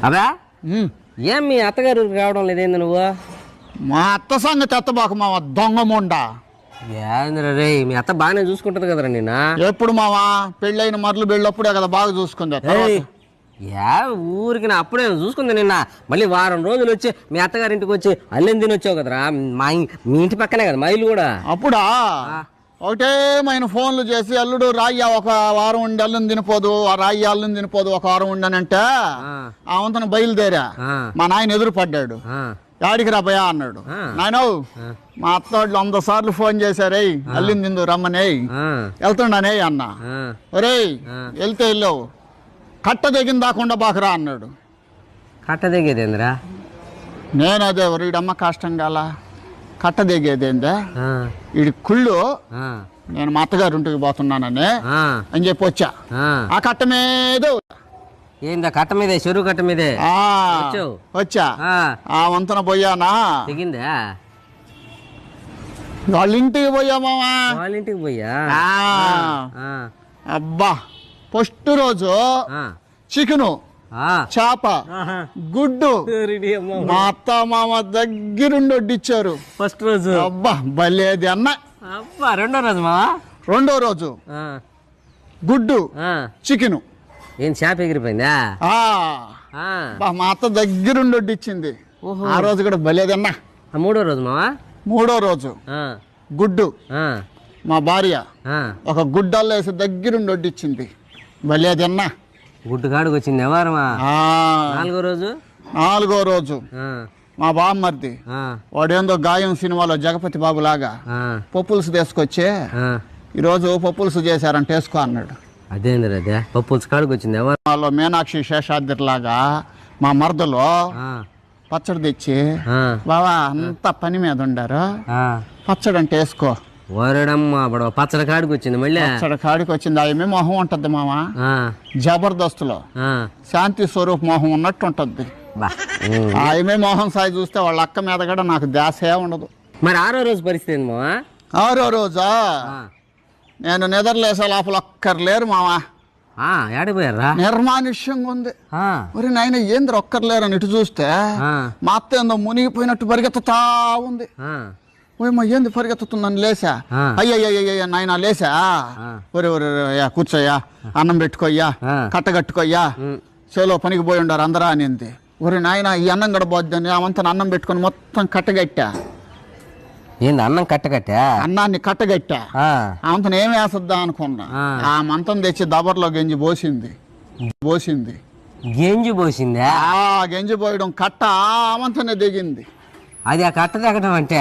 అదా ఏం మీ అత్తగారు రావడం లేదేంది నువ్వు? మా అత్త సంగతి ఎత్తబాకు మావా, దొంగ మొండా. ఏంద్రా రే, మీ అత్త బాగానే చూసుకుంటది కదరా నిన్న. ఎప్పుడు మావా? పెళ్ళైన మరలు పెళ్ళప్పుడే కదా బాగా చూసుకుంది. యా ఊరికి నా అప్పుడే చూసుకుంది నిన్న. మళ్ళీ వారం రోజులు వచ్చి మీ అత్తగారింటికి వచ్చి అల్లెని తినొచ్చావు కదరా. మీ ఇంటి పక్కనే కదా మా ఇల్లు కూడా. అప్పుడా ఒకటే మైన ఫోన్లు చేసి అల్లుడు రాయ్య ఒక వారం ఉండి అల్లుని తినిపోదు, ఆ రాయ్య అల్లుని తినిపోదు ఒక వారం ఉండనంటే ఆ వంతన బయలుదేరా. మా నాయన ఎదురు పడ్డాడు. యాడికి రా భయా అన్నాడు. నాయన మా అత్తోళ్ళు 100 సార్లు ఫోన్ చేశారే అల్లుని తిందు రమ్మనే, వెళ్తుండనే అన్న. ఒరే వెళ్తే వెళ్ళావు, కట్ట దిగిన దాకుండా బాకరా అన్నాడు. కట్ట దిగేదేంద్రా? నేను అదే వీడమ్మ కష్టం కాల, కట్ట దిగేదేందా వీడి కుళ్ళు. నేను మా అత్తగారు ఇంటికి పోతున్నానని అని చెప్పి వచ్చా. ఆ కట్ట మీద ఏందా? కట్ట మీదే, చెరువు కట్ట మీదే వచ్చా. ఆ వంతన పోయానా, దిగిందా? వాళ్ళ ఇంటికి పోయా మావా. వాళ్ళ ఇంటికి పోయా? అబ్బా ఫస్ట్ రోజు చికెను, చేప, గుడ్డు మా అత్త మామ దగ్గరుండి వడ్డిచ్చారు ఫస్ట్ రోజు. అబ్బా భలేది అన్న. అబ్బా రెండో రోజు మావా? రెండో రోజు గుడ్డు చికెను. ఏం చేప ఎగిరిపోయిందా? మా అత్త దగ్గరుండి వడ్డిచ్చింది. ఆ రోజు కూడా భలేదన్నా. మూడో రోజు మావా? మూడో రోజు గుడ్డు మా భార్య ఒక గుడ్డల్లో వేసి దగ్గరుండి వడ్డిచ్చింది. భలేదన్నా. గుడ్డు కాడికి వచ్చింది ఎవరమా? నాలుగో రోజు? నాలుగో రోజు మా బామ్మర్ది వాడేందో గాయం సినిమాలో జగపతి బాబు లాగా పప్పులుసు తీసుకొచ్చి ఈరోజు పప్పులుసు చేశారంట వేసుకో అన్నాడు. అదేంద్ర అదే పప్పులుసు కాడికి వచ్చింది ఎవరు? మీనాక్షి శేషాద్రి లాగా మా మరదలో పచ్చడి తెచ్చి బావా అంతా పని మీద ఉండారు, పచ్చడి అంటే వేసుకో. వరడమ్మా పచ్చడి కాడికి వచ్చింది. మళ్ళీ పచ్చడి కాడికి వచ్చింది. ఆమె మొహం ఉంటది మామ జబర్దస్తులో శాంతి స్వరూప్ మొహం ఉన్నట్టు ఉంటది. ఆమె మొహం సాయి చూస్తే వాళ్ళ అక్క మీద కూడా నాకు ధ్యాసే ఉండదు. మరి ఆరో రోజు పరిస్థితి ఏంది మావా? ఆరో రోజా నేను నిద్రలేసే లోపల ఒక్కర్లేరు మావా. ఏడిపోయారా? నిర్మానుష్యంగా ఉంది. మరి నాయన ఏంద్ర ఒక్కర్లేరు అని ఇటు చూస్తే మా అత్త ఏందో మునిగిపోయినట్టు పరిగెత్తుతా ఉంది. ఓయమ్మ ఏంది పరిగెత్తుతుందని లేసా. అయ్యయ్య నాయన లేసా. ఒరే ఒరే కూర్చోయ్యా, అన్నం పెట్టుకోయ్యా, కట్టగట్టుకోయ్యా, చేలో పనికి పోయి ఉండారు అందరా అనింది. ఒరే నాయన ఈ అన్నం గడబోద్దని ఆమంతా అన్నం పెట్టుకొని మొత్తం కట్టగట్టా. ఏంది అన్నం కట్టగట్టా? అన్నాన్ని కట్టగట్టా. ఆమంతను ఏం వేసద్దా అనుకున్నా. ఆ మంతం తెచ్చి దబర్లో గెంజి పోసింది. గెంజి పోసిందా? గెంజి పోయడం కట్ట ఆమంతనే దిగింది. అది ఆ కట్ట దిగటం అంటే